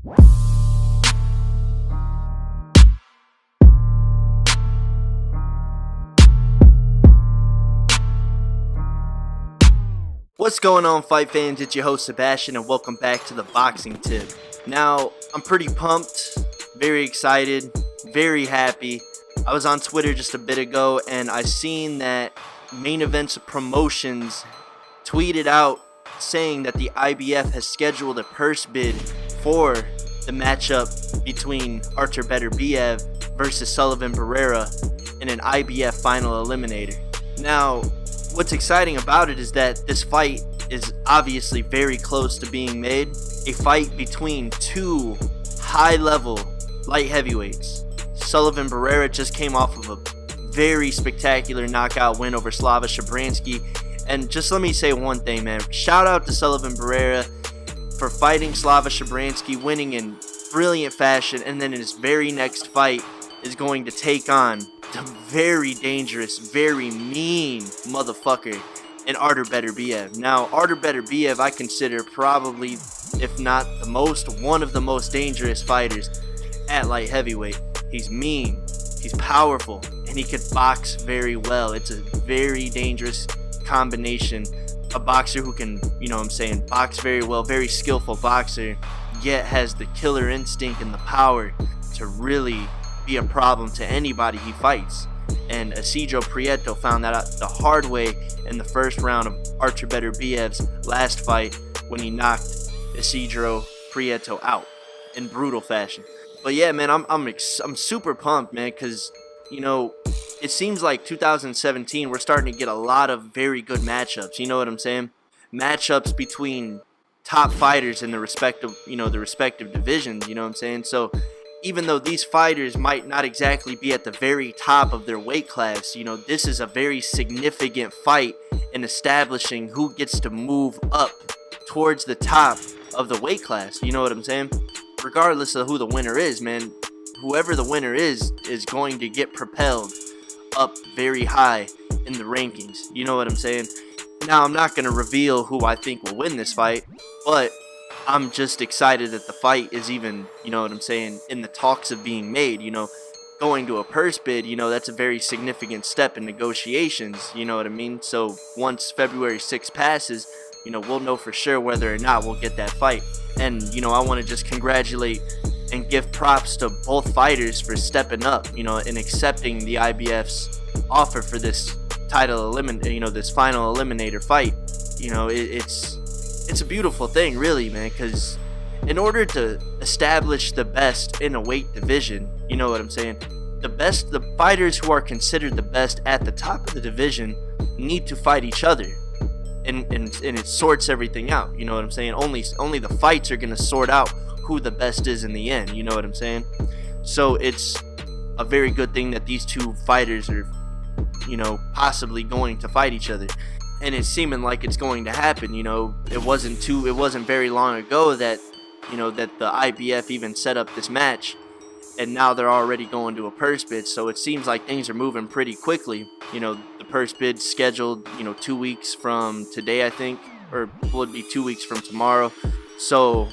What's going on, fight fans? It's your host Sebastian, and welcome back to the Boxing Tip. Now, I'm pretty pumped, very excited, very happy. I was on Twitter just a bit ago, and I seen that Main Events Promotions tweeted out saying that the IBF has scheduled a purse bid for the matchup between Artur Beterbiev versus Sullivan Barrera in an IBF Final Eliminator. Now, what's exciting about it is that this fight is obviously very close to being made. A fight between two high-level light heavyweights. Sullivan Barrera just came off of a very spectacular knockout win over Slava Shabransky. And just let me say one thing, man. Shout out to Sullivan Barrera for fighting Slava Shabransky, winning in brilliant fashion, and then in his very next fight is going to take on the very dangerous, very mean motherfucker in Artur Beterbiev. Now, Artur Beterbiev I consider probably, if not the most, one of the most dangerous fighters at light heavyweight. He's mean, he's powerful, and he could box very well. It's a very dangerous combination. A boxer who can, box very well, very skillful boxer, yet has the killer instinct and the power to really be a problem to anybody he fights. And Isidro Prieto found that out the hard way in the first round of Artur Beterbiev's last fight when he knocked Isidro Prieto out in brutal fashion. But yeah, man, I'm super pumped, man, because it seems like 2017 we're starting to get a lot of very good matchups. You know what I'm saying? Matchups between top fighters in the respective divisions. You know what I'm saying? So even though these fighters might not exactly be at the very top of their weight class, this is a very significant fight in establishing who gets to move up towards the top of the weight class. You know what I'm saying? Regardless of who the winner is, man, whoever the winner is going to get propelled up very high in the rankings. You know what I'm saying? Now, I'm not going to reveal who I think will win this fight, but I'm just excited that the fight is even, in the talks of being made. Going to a purse bid, that's a very significant step in negotiations, you know what I mean? So once February 6th passes, we'll know for sure whether or not we'll get that fight. And, I want to just congratulate and give props to both fighters for stepping up, and accepting the IBF's offer for this this final eliminator fight. It's a beautiful thing, really, man, because in order to establish the best in a weight division, you know what I'm saying, the fighters who are considered the best at the top of the division need to fight each other, and it sorts everything out. You know what I'm saying? Only the fights are going to sort out who the best is in the end. You know what I'm saying? So it's a very good thing that these two fighters are, possibly going to fight each other. And it's seeming like it's going to happen. It wasn't very long ago that that the IBF even set up this match, and now they're already going to a purse bid. So it seems like things are moving pretty quickly. The purse bid scheduled 2 weeks from today, I think, or would be 2 weeks from tomorrow. So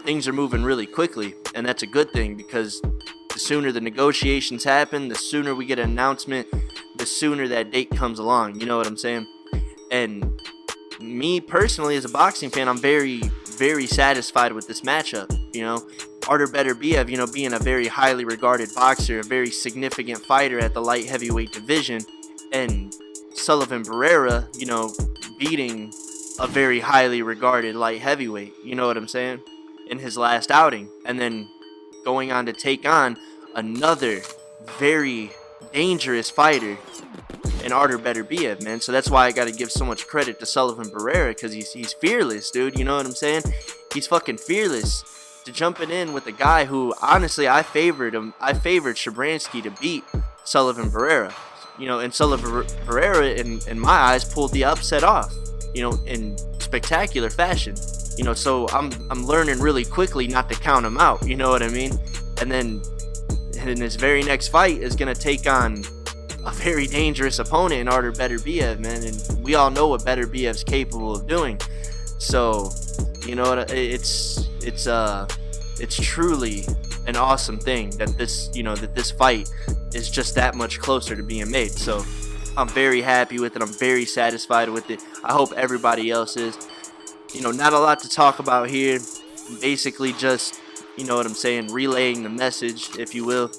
things are moving really quickly, and that's a good thing, because the sooner the negotiations happen, the sooner we get an announcement, the sooner that date comes along. You know what I'm saying? And me personally, as a boxing fan, I'm very, very satisfied with this matchup. Artur Beterbiev, being a very highly regarded boxer, a very significant fighter at the light heavyweight division, and Sullivan Barrera, beating a very highly regarded light heavyweight. You know what I'm saying? In his last outing, and then going on to take on another very dangerous fighter in Artur Beterbiev, man. So that's why I got to give so much credit to Sullivan Barrera, because he's fearless, dude. You know what I'm saying? He's fucking fearless to jumping in with a guy who, honestly, I favored Shabransky to beat Sullivan Barrera. And Sullivan Barrera, in my eyes, pulled the upset off, in spectacular fashion. So I'm learning really quickly not to count him out. You know what I mean? And then in his very next fight is going to take on a very dangerous opponent in Artur Beterbiev, man, and we all know what Beterbiev's capable of doing. So, you know, it's it's truly an awesome thing that this fight is just that much closer to being made. So I'm very happy with it. I'm very satisfied with it. I hope everybody else is. Not a lot to talk about here. Basically just, what I'm saying, relaying the message, if you will.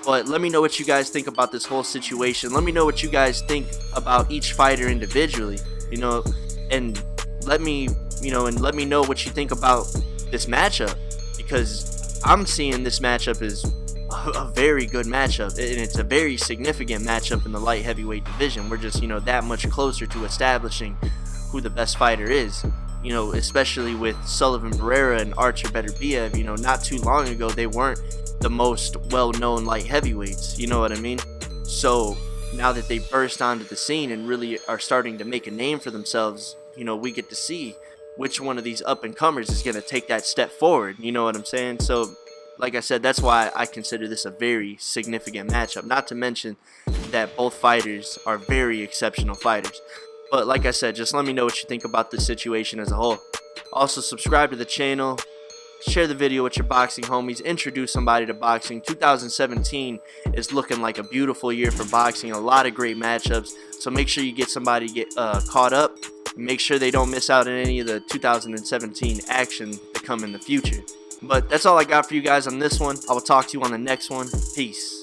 But let me know what you guys think about this whole situation. Let me know what you guys think about each fighter individually, and let me know what you think about this matchup, because I'm seeing this matchup as a very good matchup, and it's a very significant matchup in the light heavyweight division. We're just, that much closer to establishing who the best fighter is. Especially with Sullivan Barrera and Artur Beterbiev, not too long ago they weren't the most well-known light heavyweights, you know what I mean? So now that they burst onto the scene and really are starting to make a name for themselves, we get to see which one of these up-and-comers is going to take that step forward, you know what I'm saying? So like I said, that's why I consider this a very significant matchup, not to mention that both fighters are very exceptional fighters. But like I said, just let me know what you think about this situation as a whole. Also, subscribe to the channel, share the video with your boxing homies, introduce somebody to boxing. 2017 is looking like a beautiful year for boxing, a lot of great matchups. So make sure you get somebody caught up. Make sure they don't miss out on any of the 2017 action to come in the future. But that's all I got for you guys on this one. I will talk to you on the next one. Peace.